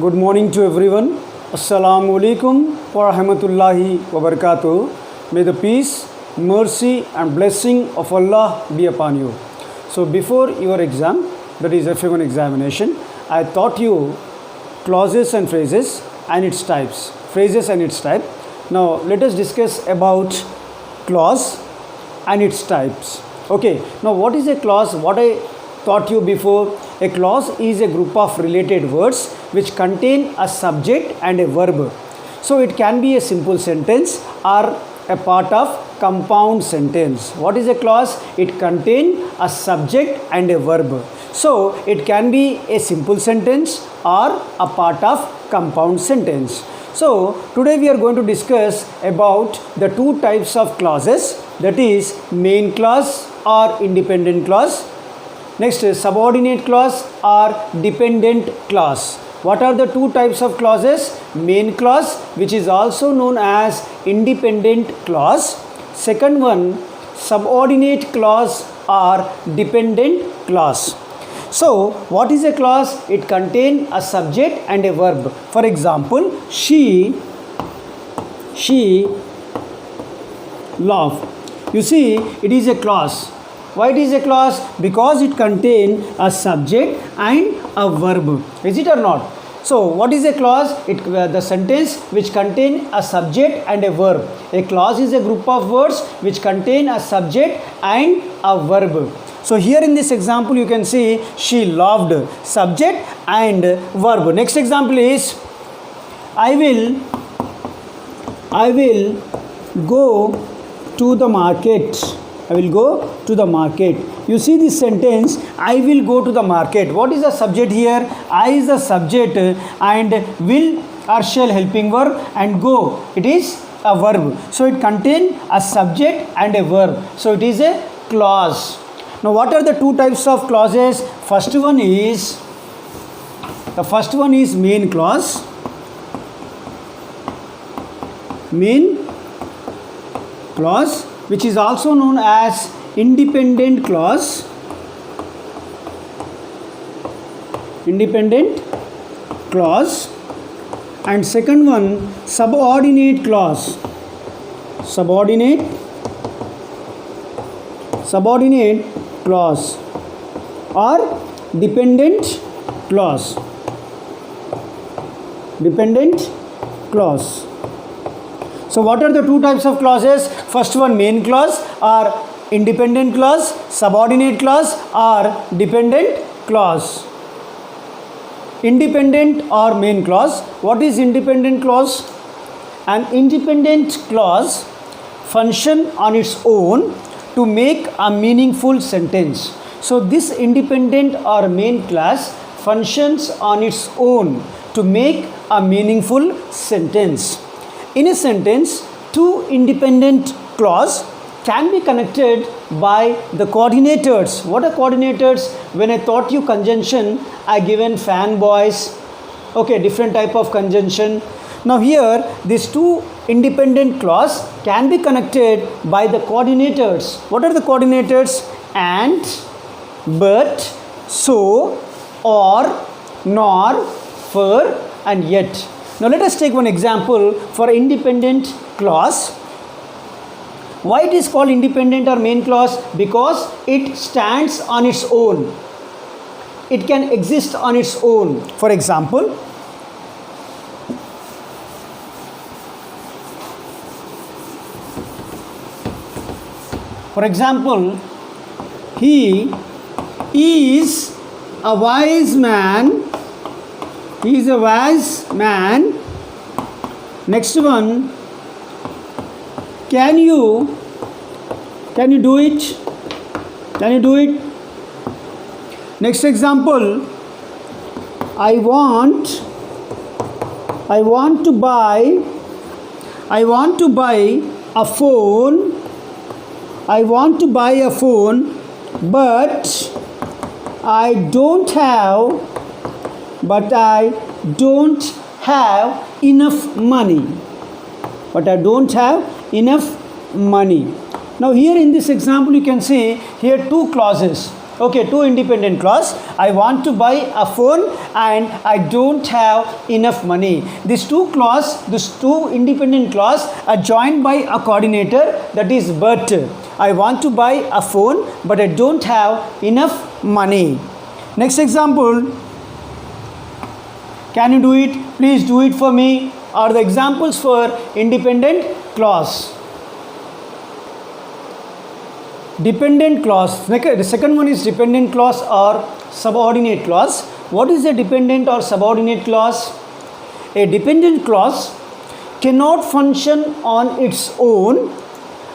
Good morning to everyone. Assalamu alaikum wa rahmatullahi wa barakatuh. May the peace, mercy and blessing of Allah be upon you. So before your exam, that is FA1 examination, I taught you clauses and phrases and its types. Phrases and its type. Now let us discuss about clause and its types. Okay, now what is a clause? What I taught you before, a clause is a group of related words which contain a subject and a verb. So it can be a simple sentence or a part of compound sentence. What is a clause? It contains a subject and a verb. So it can be a simple sentence or a part of compound sentence. So today we are going to discuss about the two types of clauses, that is main clause or independent clause. Next is subordinate clause or dependent clause. What are the two types of clauses? Main clause, which is also known as independent clause. Second one, subordinate clause or dependent clause. So what is a clause? It contains a subject and a verb. For example, she laughed. You see, it is a clause. Why it is a clause? Because it contains a subject and a verb. Is it or not? So what is a clause? The sentence which contains a subject and a verb. A clause is a group of words which contain a subject and a verb. So here in this example you can see she loved, subject and verb. Next example is I will go to the market. I will go to the market. You see this sentence, I will go to the market. What is the subject here? I is the subject and will or shall helping verb and go, it is a verb. So it contains a subject and a verb. So it is a clause. Now what are the two types of clauses? First one is main clause. Main clause, which is also known as independent clause. Independent clause. And second one, subordinate clause. Subordinate clause or dependent clause. Dependent clause. So what are the two types of clauses? First one, main clause or independent clause, subordinate clause or dependent clause. Independent or main clause. What is independent clause? An independent clause function on its own to make a meaningful sentence. So this independent or main clause functions on its own to make a meaningful sentence. In a sentence, two independent clauses can be connected by the coordinators. What are coordinators? When I taught you conjunction, I given fanboys. Okay, different type of conjunction. Now here, these two independent clauses can be connected by the coordinators. What are the coordinators? And, but, so, or, nor, for, and yet. Now let us take one example for independent clause. Why it is called independent or main clause? Because it stands on its own. It can exist on its own. For example, he is a wise man. He is a wise man. Next one, can you do it? Can you do it? Next example, I want to buy a phone. I want to buy a phone, but I don't have enough money. Now here in this example you can see here two clauses. Okay, two independent clause. I want to buy a phone and I don't have enough money. These two independent clause are joined by a coordinator, that is but. I want to buy a phone but I don't have enough money. Next example. Can you do it? Please do it for me. Are the examples for independent clause. Dependent clause. The second one is dependent clause or subordinate clause. What is a dependent or subordinate clause? A dependent clause cannot function on its own.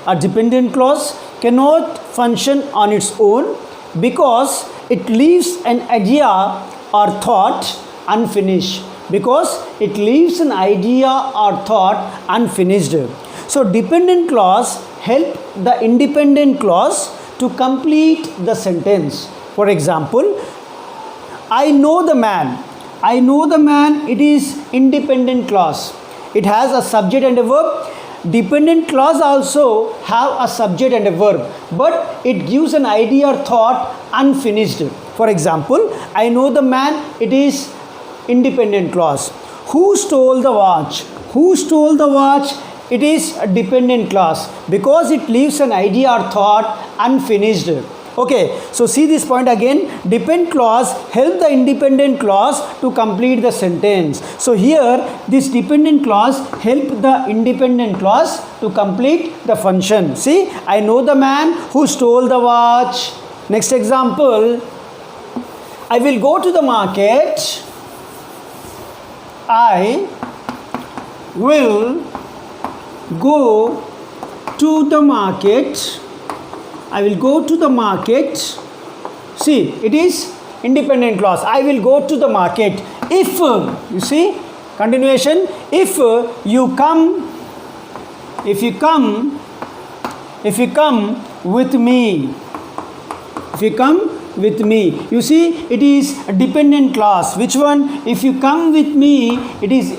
A dependent clause cannot function on its own because it leaves an idea or thought unfinished. Because it leaves an idea or thought unfinished. So dependent clause help the independent clause to complete the sentence. For example, I know the man. I know the man, it is independent clause. It has a subject and a verb. Dependent clause also have a subject and a verb, but it gives an idea or thought unfinished. For example, I know the man, it is independent clause. Who stole the watch? Who stole the watch? It is a dependent clause because it leaves an idea or thought unfinished. Okay, so see this point again. Depend clause help the independent clause to complete the sentence. So here this dependent clause help the independent clause to complete the function. See, I know the man who stole the watch. Next example, I will go to the market. I will go to the market. I will go to the market. See, it is independent clause. I will go to the market. If, you see, continuation, if you come with me. If you come with me. You see, it is a dependent clause. Which one? If you come with me, it is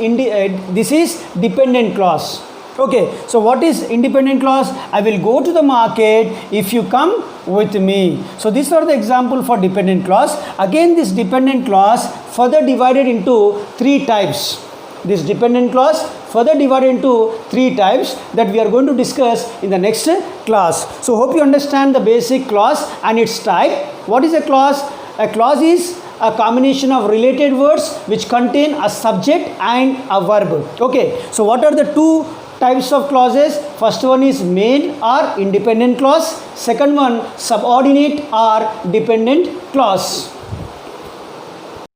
this is dependent clause. Okay, so what is independent clause? I will go to the market if you come with me. So these are the example for dependent clause. Again, this dependent clause further divided into three types. This dependent clause further divided into three types that we are going to discuss in the next class. So hope you understand the basic clause and its type. What is a clause? A clause is a combination of related words which contain a subject and a verb. Okay, so what are the two types of clauses? First one is main or independent clause. Second one, subordinate or dependent clause.